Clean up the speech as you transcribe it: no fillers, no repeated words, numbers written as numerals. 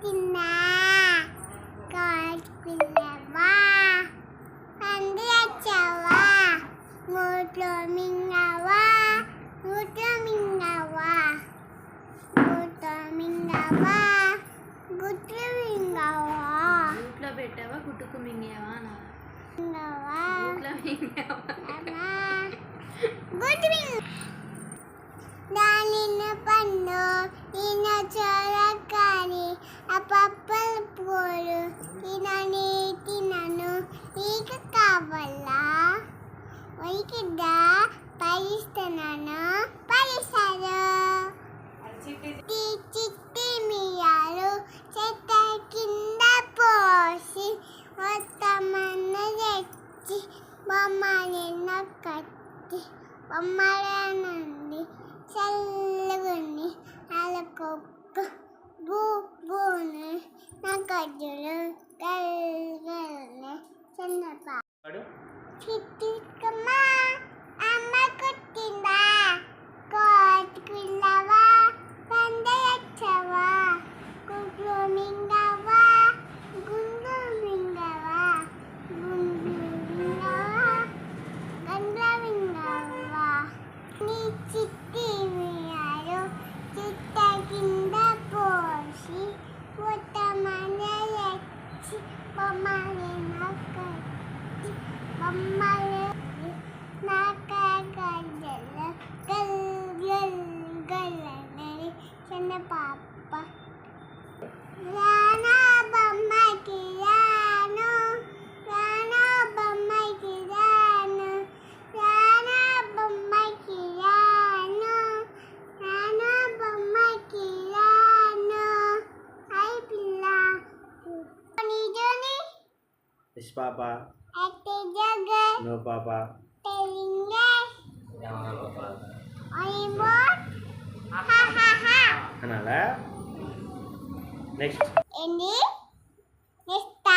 తిన్నా కాల్చుకున్నావా పంది వచ్చావా నోట్లో మింగావా నోట్లో మింగావా నోట్లో మింగావా గుట్లు మింగావా గుట్లో పెట్టావా గుట్టుకు మింగావా మింగావా గుట్లో మింగావా గుట్టు దానిన పన్ను ఈయన చొరకాని ఆ పప్పల పూలు తినని తినను ఈక కావాలా వైకిద్దా పరిస్తున్నాను పరిస్తారు చిట్టి మియాలు చెత్త కింద పోసి మొత్తమన్న తెచ్చి బొమ్మని నొక్కట్టి బొమ్మలనండి చల్లగుని అలకొక్క బూని నా గజ్జలు గల్గల్ని చిన్నపా చిట్టుకమ్మా అమ్మ కొట్టిందా కోటుకున్నావా పందయచ్చవా గుడ్లు మింగవా గుండు మింగవా గుండు మింగవా గండ్ల మింగవా నీ చిట్టి మియాలు చిట్ట కింద పోసి మొత్తమన్న తెచ్చి బొమ్మని నొక్కట్టి బొమ్మలు నాక గజ్జలు గల్ గల్లని చిన్న పాప రానా బొమ్మకి రాను రానా బొమ్మకి రాను రానా బొమ్మకి రాను రానా బొమ్మకి రాను ఐ పిల్ల నిజని ఎస్ పాపా అtte జగ నో పాపా telling పాపా Oibo ha ha ha అనాలా నెక్స్ట్ ఏంది నెక్స్ట్